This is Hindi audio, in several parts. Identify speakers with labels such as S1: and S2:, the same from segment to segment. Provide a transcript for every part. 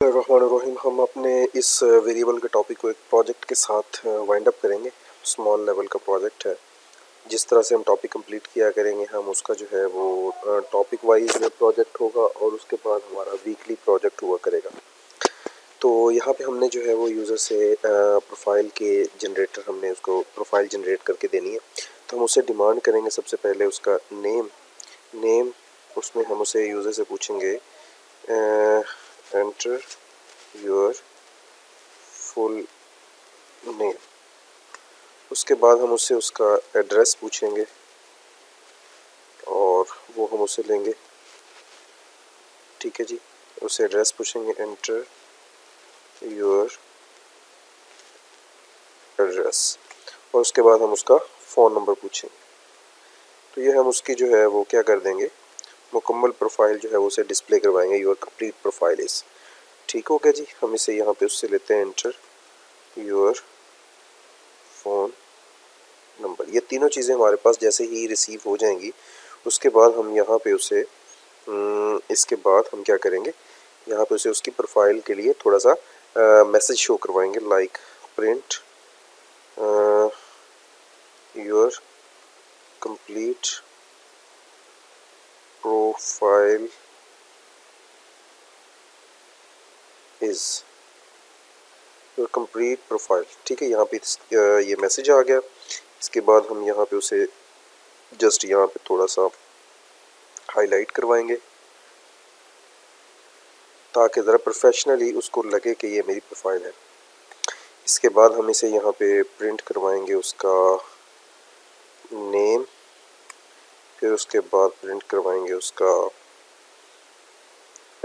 S1: बिस्मिल्लाहिर्रहमानिर्रहीम। हम अपने इस वेरिएबल के टॉपिक को एक प्रोजेक्ट के साथ वाइंड अप करेंगे। स्मॉल लेवल का प्रोजेक्ट है। जिस तरह से हम टॉपिक कंप्लीट किया करेंगे, हम उसका जो है वो टॉपिक वाइज प्रोजेक्ट होगा और उसके बाद हमारा वीकली प्रोजेक्ट हुआ करेगा। तो यहाँ पे हमने जो है वो यूज़र से प्रोफाइल के जनरेटर, हमने उसको प्रोफाइल जनरेट करके देनी है। तो हम उससे डिमांड करेंगे सबसे पहले उसका नेम। उसमें हम उसे यूज़र से पूछेंगे एंटर योर फुल नेम। उसके बाद हम उससे उसका एड्रेस पूछेंगे और वो हम उसे लेंगे। ठीक है जी, उसे एड्रेस पूछेंगे, एंटर योर एड्रेस, और उसके बाद हम उसका फ़ोन नंबर पूछेंगे। तो ये हम उसकी जो है वो क्या कर देंगे, मुकम्मल प्रोफाइल जो है वो उसे डिस्प्ले करवाएंगे। योर कंप्लीट प्रोफाइल इस ठीक हो गया जी। हम इसे यहाँ पे उससे लेते हैं, एंटर योर फ़ोन नंबर। ये तीनों चीज़ें हमारे पास जैसे ही रिसीव हो जाएंगी, उसके बाद हम यहाँ पे उसे इसके बाद हम क्या करेंगे, यहाँ पे उसे उसकी प्रोफाइल के लिए थोड़ा सा मैसेज शो करवाएंगे, like print your complete profile is your complete profile. ठीक है, यहाँ पे ये मैसेज आ गया। इसके बाद हम यहाँ पे उसे जस्ट यहाँ पे थोड़ा सा हाईलाइट करवाएंगे ताकि ज़रा प्रोफेशनली उसको लगे कि ये मेरी प्रोफाइल है। इसके बाद हम इसे यहाँ पे प्रिंट करवाएंगे उसका नेम, फिर उसके बाद प्रिंट करवाएंगे उसका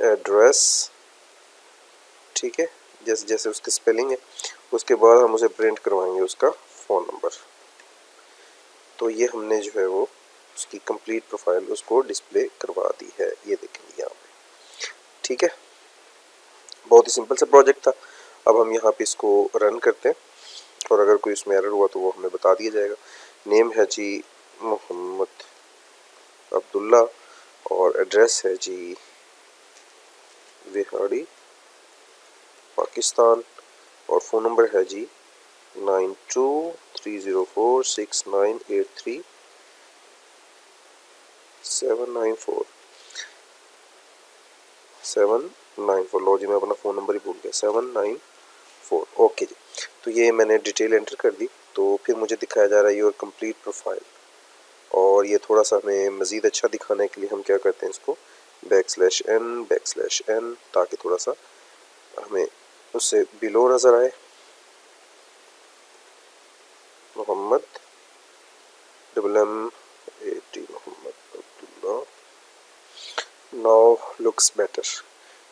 S1: एड्रेस। ठीक है, जैसे जैसे उसकी स्पेलिंग है। उसके बाद हम उसे प्रिंट करवाएंगे उसका फ़ोन नंबर। तो ये हमने जो है वो उसकी कंप्लीट प्रोफाइल उसको डिस्प्ले करवा दी है, ये देखेंगे यहाँ पे। ठीक है, बहुत ही सिंपल सा प्रोजेक्ट था। अब हम यहाँ पे इसको रन करते हैं और अगर कोई इसमें एरर हुआ तो वो हमें बता दिया जाएगा। नेम है जी मोहम्मद अब्दुल्ला और एड्रेस है जी विहाड़ी पाकिस्तान और फ़ोन नंबर है जी 923046983794। लो जी, मैं अपना फ़ोन नंबर ही भूल गया, 794। ओके जी। तो ये मैंने डिटेल एंटर कर दी। तो फिर मुझे दिखाया जा रहा है योर कंप्लीट प्रोफाइल, और ये थोड़ा सा हमें मज़ीद अच्छा दिखाने के लिए हम क्या करते हैं, इसको बैकस्लैश n ताकि थोड़ा सा हमें उससे बिलो नज़र आए। Mohammed MMAT Mohammed Abdullah now looks better.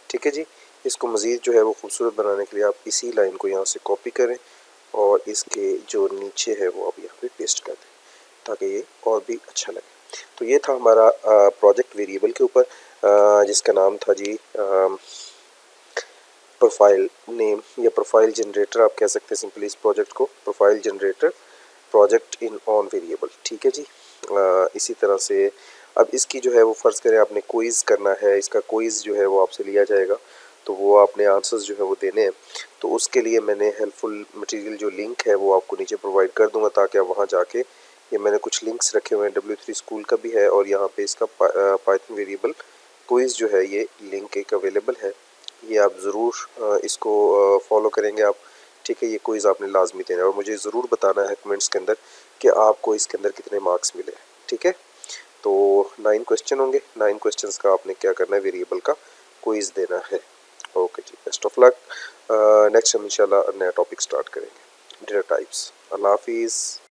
S1: ठीक है जी। इसको मज़ीद जो है वो खूबसूरत बनाने के लिए आप इसी लाइन को यहाँ से कॉपी करें और इसके जो नीचे है वो आप यहाँ पे पेस्ट कर दें ताकि ये और भी अच्छा लगे। तो ये था हमारा प्रोजेक्ट वेरिएबल के ऊपर जिसका नाम था जी प्रोफाइल नेम या प्रोफाइल जनरेटर, आप कह सकते हैं सिंपली इस प्रोजेक्ट को profile generator project in on variable. ठीक है जी। इसी तरह से अब इसकी जो है वो फ़र्ज़ करें आपने क्विज़ करना है, इसका क्विज़ जो है वो आपसे लिया जाएगा, तो वो आपने आंसर्स जो है वो देने हैं। तो उसके लिए मैंने हेल्पफुल मटेरियल जो लिंक है वो आपको नीचे प्रोवाइड कर दूंगा ताकि आप वहाँ जाके, ये मैंने कुछ लिंक्स रखे हुए हैं, W3 स्कूल का भी है और यहाँ पे इसका पाइथन वेरिएबल क्विज़ जो है ये लिंक एक अवेलेबल है, ये आप ज़रूर इसको फॉलो करेंगे आप। ठीक है, ये क्विज़ आपने लाजमी देना है और मुझे ज़रूर बताना है कमेंट्स के अंदर कि आपको इसके अंदर कितने मार्क्स मिले। ठीक है, तो 9 क्वेश्चन होंगे, 9 क्वेश्चंस का आपने क्या करना है, वेरिएबल का क्विज़ देना है। ओके जी, बेस्ट ऑफ लक। नेक्स्ट हम इंशाल्लाह नया टॉपिक स्टार्ट करेंगे, डेटा टाइप्स। अल्लाह हाफिज़।